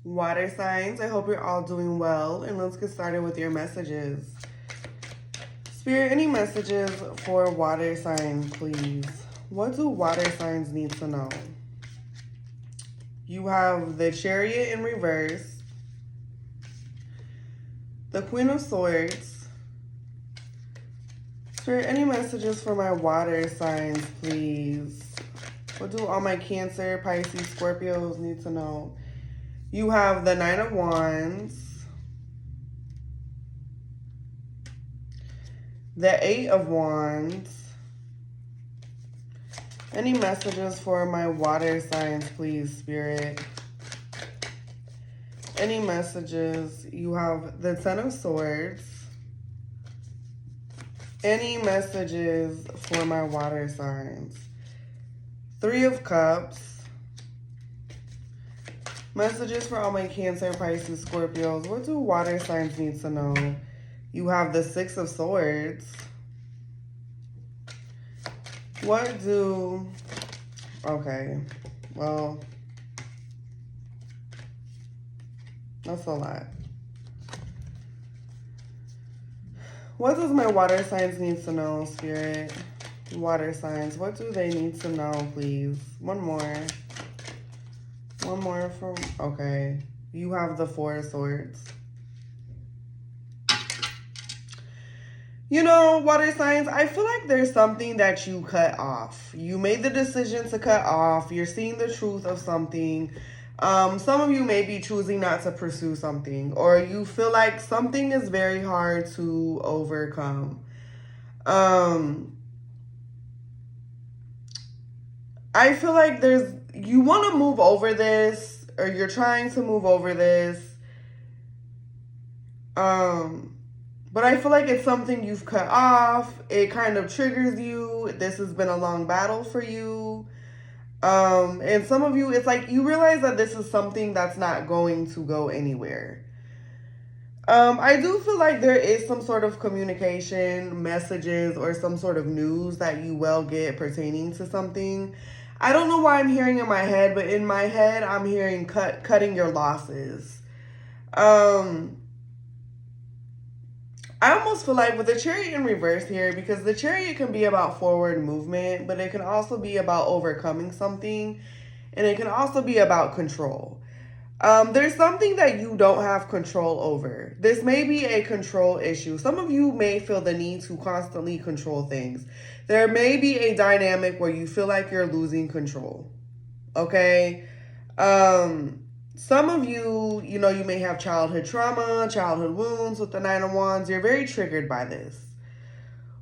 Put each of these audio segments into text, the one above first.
Water signs, I hope you're all doing well, and let's get started with your messages. Spirit, any messages for water signs, please? What do water signs need to know? You have the Chariot in reverse, the Queen of Swords. Spirit, any messages for my water signs, please? What do all my Cancer, Pisces, Scorpios need to know? You have the Nine of Wands, the Eight of Wands. Any messages for my water signs, please, Spirit? Any messages? You have the Ten of Swords. Any messages for my water signs? Three of Cups. Messages for all my Cancer, Pisces, Scorpios. What do water signs need to know? You have the Six of Swords. What do... Okay. Well, that's a lot. What does my water signs need to know, Spirit? Water signs. What do they need to know, please? One more. One more from... Okay. You have the Four of Swords. You know, water signs, I feel like there's something that you cut off. You made the decision to cut off. You're seeing the truth of something. Some of you may be choosing not to pursue something, or you feel like something is very hard to overcome. I feel like you want to move over this, or you're trying to move over this. But I feel like it's something you've cut off. It kind of triggers you. This has been a long battle for you. And some of you, it's like you realize that this is something that's not going to go anywhere. I do feel like there is some sort of communication, messages, or some sort of news that you will get pertaining to something. I don't know why I'm hearing in my head, but in my head, I'm hearing cutting your losses. I almost feel like with the Chariot in reverse here, because the Chariot can be about forward movement, but it can also be about overcoming something, and it can also be about control. There's something that you don't have control over. This may be a control issue. Some of you may feel the need to constantly control things. There may be a dynamic where you feel like you're losing control. Okay? Some of you, you may have childhood trauma, childhood wounds with the Nine of Wands. You're very triggered by this.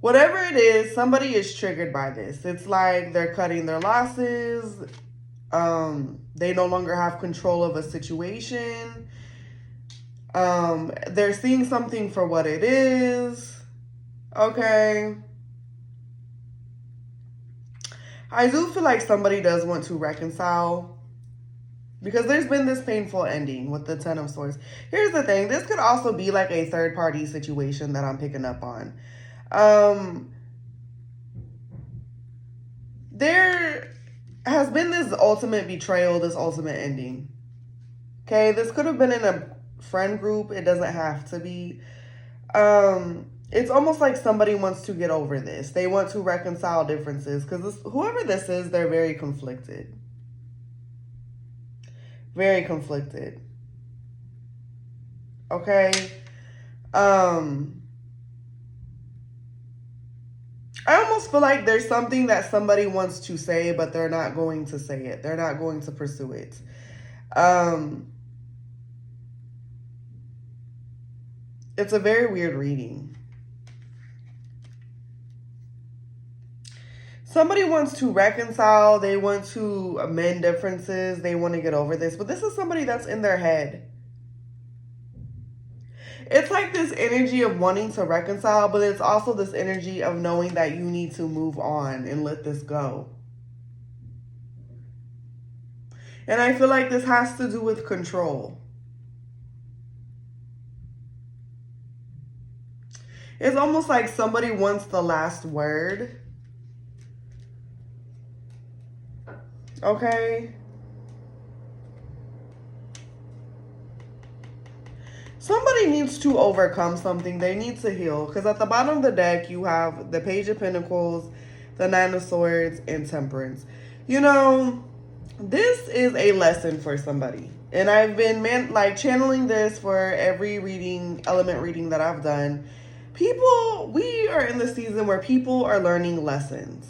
Whatever it is, somebody is triggered by this. It's like they're cutting their losses. They no longer have control of a situation. They're seeing something for what it is. Okay. I do feel like somebody does want to reconcile, because there's been this painful ending with the Ten of Swords. Here's the thing. This could also be like a third-party situation that I'm picking up on. There has been this ultimate betrayal, this ultimate ending. Okay? This could have been in a friend group. It doesn't have to be. It's almost like somebody wants to get over this. They want to reconcile differences, because whoever this is, they're very conflicted. Very conflicted. Okay? I almost feel like there's something that somebody wants to say, but they're not going to say it. They're not going to pursue it. It's a very weird reading. Somebody wants to reconcile. They want to amend differences. They want to get over this. But this is somebody that's in their head. It's like this energy of wanting to reconcile, but it's also this energy of knowing that you need to move on and let this go. And I feel like this has to do with control. It's almost like somebody wants the last word. Okay? Somebody needs to overcome something. They need to heal. Because at the bottom of the deck, you have the Page of Pentacles, the Nine of Swords, and Temperance. You know, this is a lesson for somebody. And I've been channeling this for every element reading that I've done. People, we are in the season where people are learning lessons.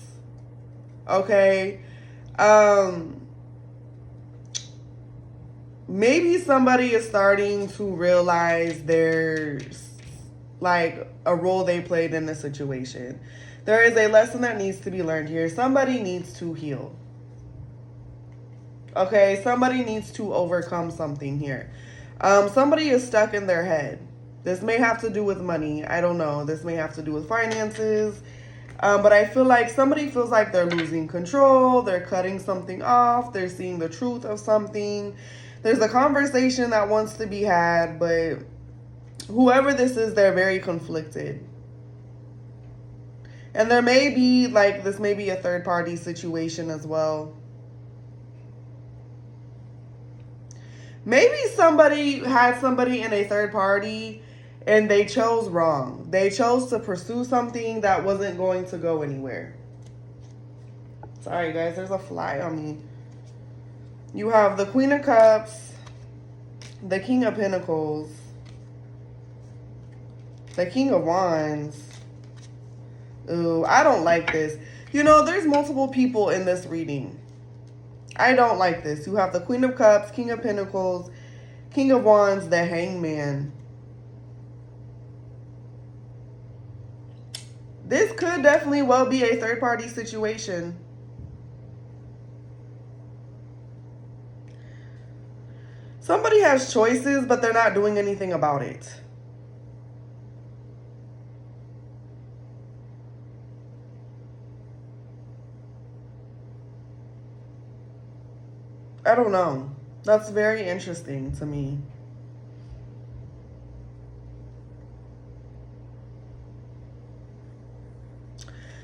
Okay? Maybe somebody is starting to realize there's like a role they played in the situation. There is a lesson that needs to be learned here. Somebody needs to heal. Okay, somebody needs to overcome something here. Somebody is stuck in their head. This may have to do with money. I don't know. This may have to do with finances. But I feel like somebody feels like they're losing control. They're cutting something off. They're seeing the truth of something. There's a conversation that wants to be had, but whoever this is, they're very conflicted. And there may be, this may be a third-party situation as well. Maybe somebody had somebody in a third party and they chose wrong. They chose to pursue something that wasn't going to go anywhere. Sorry, guys, there's a fly on me. You have the Queen of Cups, the King of Pentacles, the King of Wands. Ooh, I don't like this. You know, there's multiple people in this reading. I don't like this. You have the Queen of Cups, King of Pentacles, King of Wands, the Hangman. This could definitely well be a third-party situation. Somebody has choices, but they're not doing anything about it. I don't know. That's very interesting to me.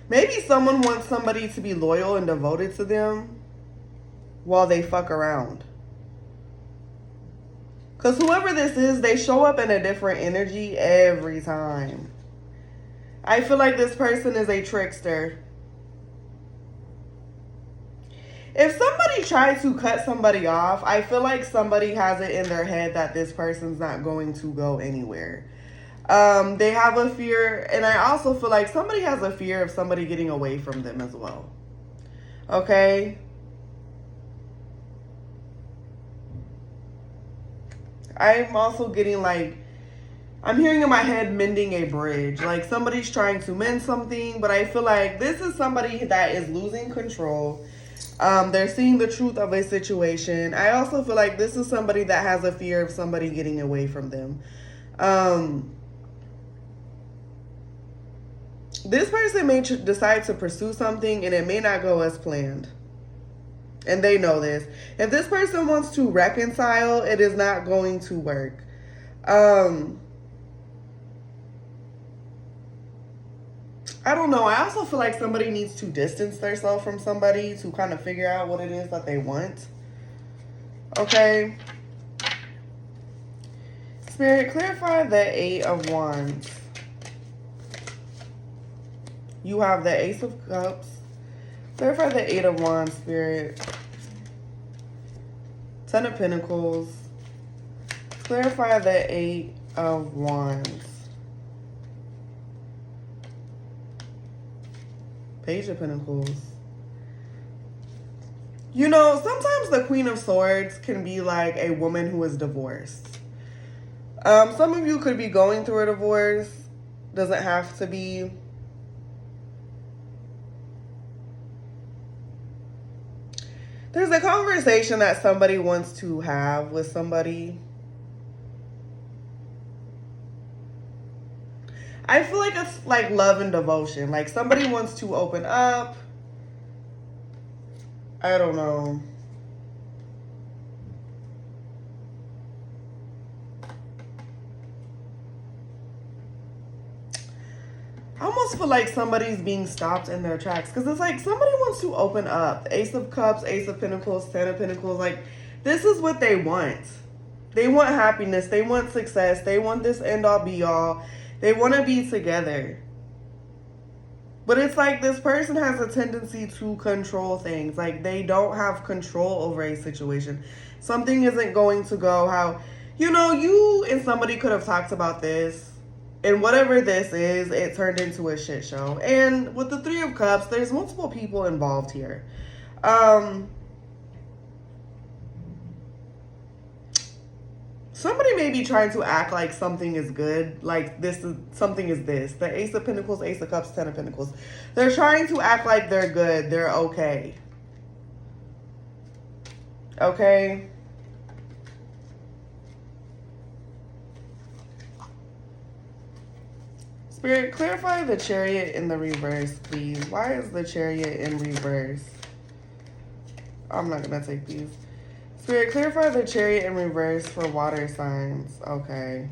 Maybe someone wants somebody to be loyal and devoted to them while they fuck around. Because whoever this is, they show up in a different energy every time. I feel like this person is a trickster. If somebody tries to cut somebody off, I feel like somebody has it in their head that this person's not going to go anywhere. They have a fear, and I also feel like somebody has a fear of somebody getting away from them as well. Okay? I'm also getting I'm hearing in my head mending a bridge. Like somebody's trying to mend something, but I feel like this is somebody that is losing control. They're seeing the truth of a situation. I also feel like this is somebody that has a fear of somebody getting away from them. This person may decide to pursue something and it may not go as planned. And they know this. If this person wants to reconcile, it is not going to work. I don't know. I also feel like somebody needs to distance themselves from somebody to kind of figure out what it is that they want. Okay. Spirit, clarify the Eight of Wands. You have the Ace of Cups. Clarify the Eight of Wands, Spirit. Ten of Pentacles. Clarify the Eight of Wands. Page of Pentacles. You know, sometimes the Queen of Swords can be like a woman who is divorced. Some of you could be going through a divorce. Doesn't have to be. There's a conversation that somebody wants to have with somebody. I feel like it's like love and devotion. Like somebody wants to open up. I don't know. I almost feel like somebody's being stopped in their tracks. Because it's like somebody wants to open up. Ace of Cups, Ace of Pentacles, Ten of Pentacles. Like, this is what they want. They want happiness. They want success. They want this end all be all. They want to be together. But it's like this person has a tendency to control things. Like they don't have control over a situation. Something isn't going to go how, you and somebody could have talked about this. And whatever this is, it turned into a shit show. And with the Three of Cups, there's multiple people involved here. Somebody may be trying to act like something is good, like something is this. The Ace of Pentacles, Ace of Cups, Ten of Pentacles. They're trying to act like they're good, they're okay. Okay? Spirit, clarify the Chariot in the reverse, please. Why is the Chariot in reverse? I'm not going to take these. Spirit, clarify the Chariot in reverse for water signs. Okay.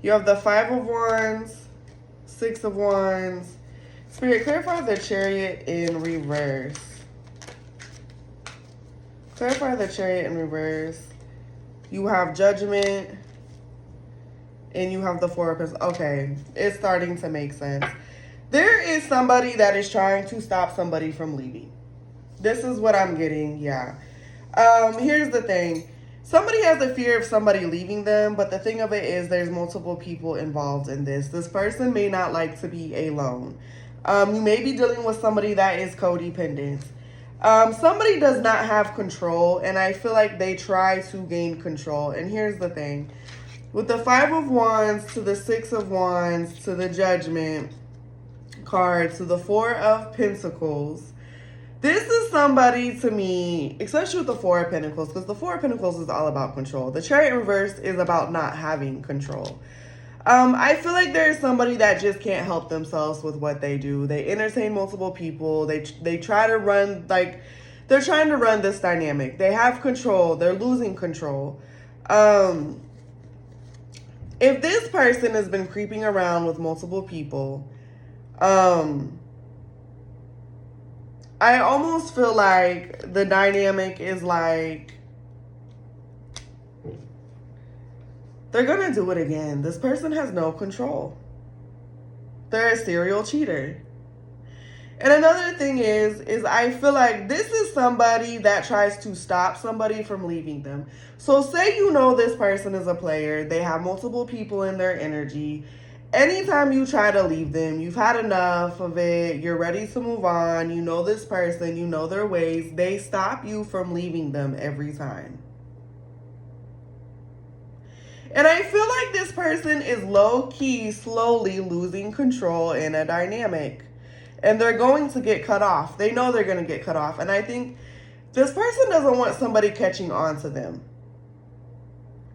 You have the Five of Wands, Six of Wands. Spirit, clarify the Chariot in reverse. Clarify the Chariot in reverse. You have Judgment. And you have the Four of Pentacles. Okay. It's starting to make sense. There is somebody that is trying to stop somebody from leaving. This is what I'm getting. Yeah. Here's the thing. Somebody has a fear of somebody leaving them, but the thing of it is there's multiple people involved in this. This person may not like to be alone. You may be dealing with somebody that is codependent. Somebody does not have control, and I feel like they try to gain control. And here's the thing. With the Five of Wands to the Six of Wands to the Judgment card to the Four of Pentacles, this is somebody to me, especially with the Four of Pentacles, because the Four of Pentacles is all about control. The Chariot in reverse is about not having control. I feel like there's somebody that just can't help themselves with what they do. They entertain multiple people. They try to run, like, they're trying to run this dynamic. They have control. They're losing control. If this person has been creeping around with multiple people, I almost feel like the dynamic is like, they're going to do it again. This person has no control. They're a serial cheater. And another thing is I feel like this is somebody that tries to stop somebody from leaving them. So say this person is a player. They have multiple people in their energy. Anytime you try to leave them, you've had enough of it, you're ready to move on, you know this person, you know their ways, they stop you from leaving them every time. And I feel like this person is low-key, slowly losing control in a dynamic. And they're going to get cut off. They know they're going to get cut off. And I think this person doesn't want somebody catching on to them,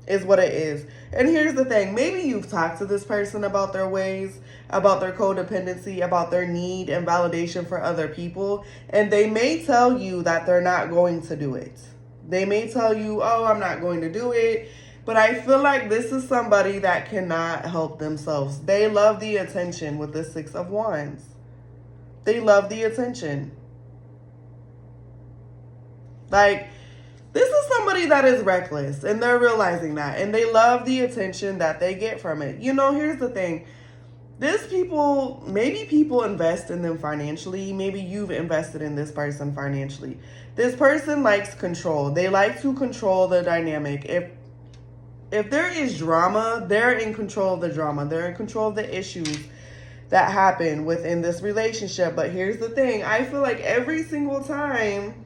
is what it is. And here's the thing. Maybe you've talked to this person about their ways, about their codependency, about their need and validation for other people. And they may tell you that they're not going to do it. They may tell you, oh, I'm not going to do it. But I feel like this is somebody that cannot help themselves. They love the attention with the Six of Wands. They love the attention. Like, this is somebody that is reckless, and they're realizing that. And they love the attention that they get from it. Here's the thing. Maybe people invest in them financially. Maybe you've invested in this person financially. This person likes control. They like to control the dynamic. If there is drama, they're in control of the drama. They're in control of the issues that happen within this relationship. But here's the thing. I feel like every single time,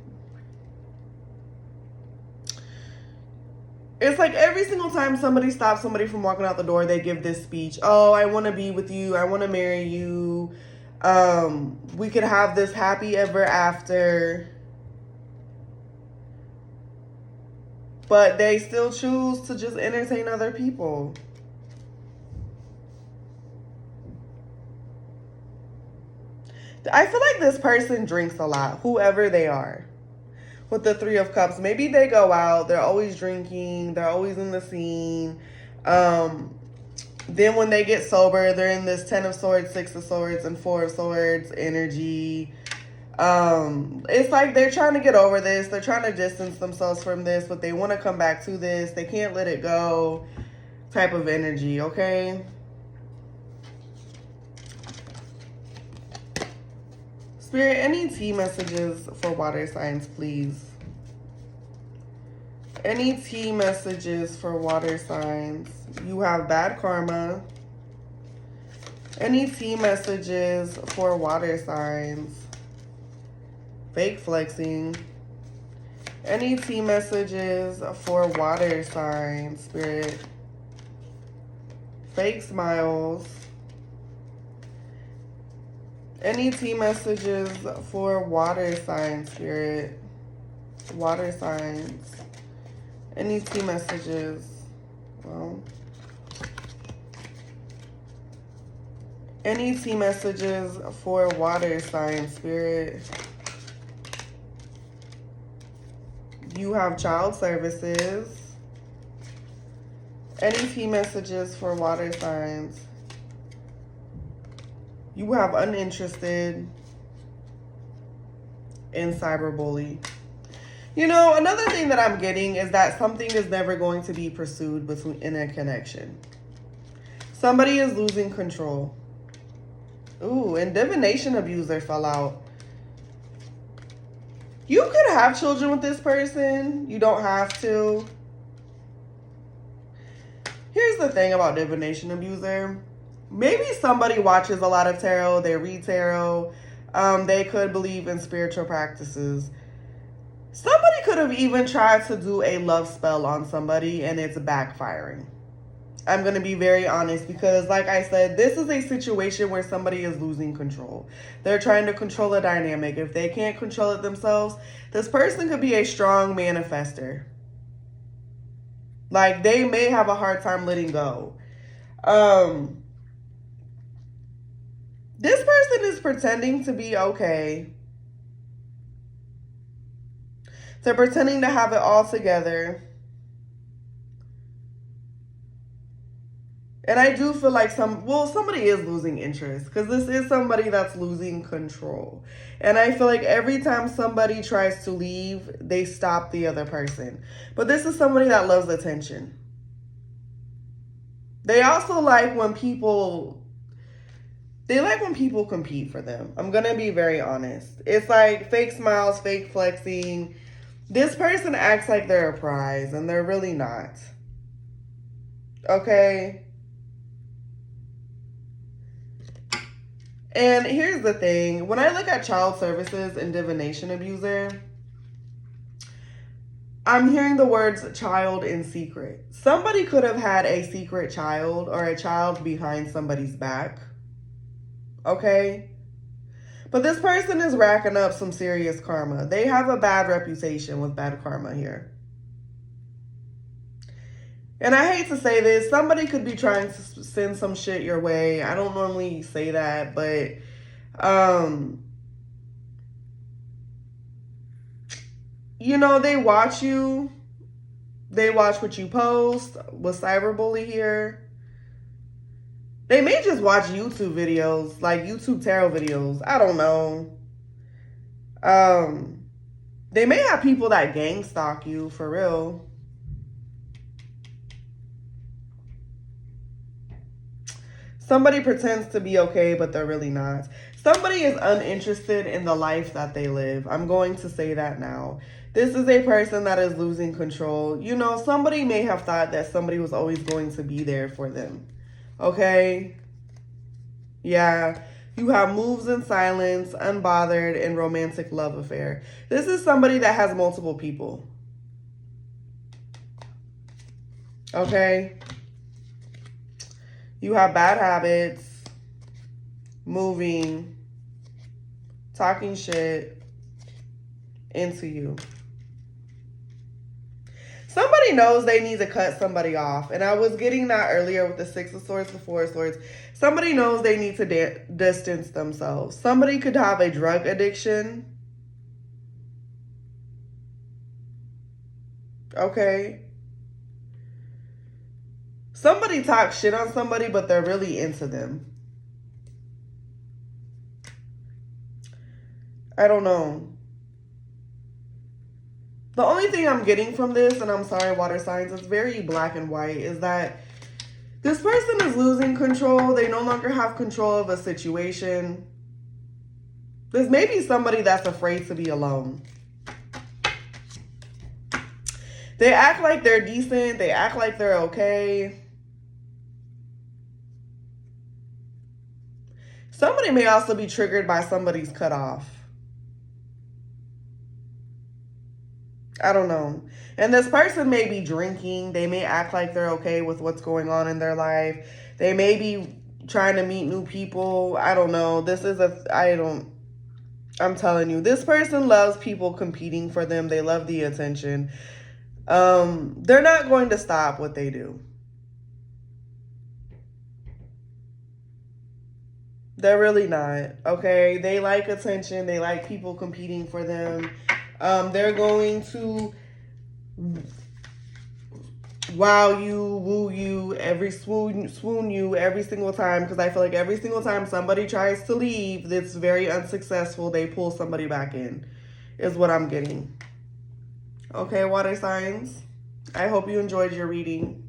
it's like every single time somebody stops somebody from walking out the door, they give this speech. Oh, I want to be with you. I want to marry you. We could have this happy ever after. But they still choose to just entertain other people. I feel like this person drinks a lot, whoever they are. With the Three of Cups, maybe they go out, they're always drinking, they're always in the scene. Then when they get sober, they're in this Ten of Swords, Six of Swords, and Four of Swords energy. It's like they're trying to get over this. They're trying to distance themselves from this, but they want to come back to this. They can't let it go type of energy, okay? Spirit, any tea messages for water signs, please? Any tea messages for water signs? You have bad karma. Any tea messages for water signs? Fake flexing. Any tea messages for water signs, Spirit? Fake smiles. Any tea messages for water signs, Spirit? Water signs. Any tea messages? Well, any tea messages for water signs, Spirit? You have child services. Any tea messages for water signs? You have uninterested and cyberbully. You know, another thing that I'm getting is that something is never going to be pursued in a connection. Somebody is losing control. Ooh, and divination abuser fell out. You could have children with this person. You don't have to. Here's the thing about divination abuser. Maybe somebody watches a lot of tarot. They read tarot. They could believe in spiritual practices. Somebody could have even tried to do a love spell on somebody and it's backfiring. I'm going to be very honest because, like I said, this is a situation where somebody is losing control. They're trying to control a dynamic. If they can't control it themselves, this person could be a strong manifester. Like, they may have a hard time letting go. This person is pretending to be okay. They're pretending to have it all together. And I do feel like somebody is losing interest because this is somebody that's losing control. And I feel like every time somebody tries to leave, they stop the other person. But this is somebody that loves attention. They also like when people compete for them. I'm going to be very honest. It's like fake smiles, fake flexing. This person acts like they're a prize and they're really not. Okay? And here's the thing. When I look at child services and divination abuser, I'm hearing the words child in secret. Somebody could have had a secret child or a child behind somebody's back. Okay? But this person is racking up some serious karma. They have a bad reputation with bad karma here. And I hate to say this, somebody could be trying to send some shit your way. I don't normally say that, but you know, they watch you. They watch what you post with cyberbully here. They may just watch YouTube videos, like YouTube tarot videos. I don't know. They may have people that gang stalk you for real. Somebody pretends to be okay, but they're really not. Somebody is uninterested in the life that they live. I'm going to say that now. This is a person that is losing control. You know, somebody may have thought that somebody was always going to be there for them. Okay? Yeah. You have moves in silence, unbothered, and romantic love affair. This is somebody that has multiple people. Okay? You have bad habits, moving, talking shit into you. Somebody knows they need to cut somebody off. And I was getting that earlier with the Six of Swords, the Four of Swords. Somebody knows they need to distance themselves. Somebody could have a drug addiction. Okay? Somebody talks shit on somebody, but they're really into them. I don't know. The only thing I'm getting from this, and I'm sorry, water signs, it's very black and white, is that this person is losing control. They no longer have control of a situation. There's maybe somebody that's afraid to be alone. They act like they're decent. They act like they're okay. Somebody may also be triggered by somebody's cutoff. I don't know. And this person may be drinking. They may act like they're okay with what's going on in their life. They may be trying to meet new people. I don't know. I'm telling you, this person loves people competing for them. They love the attention. They're not going to stop what they do. They're really not, okay? They like attention. They like people competing for them. They're going to wow you, woo you, swoon you every single time, because I feel like every single time somebody tries to leave that's very unsuccessful, they pull somebody back in, is what I'm getting. Okay, water signs, I hope you enjoyed your reading.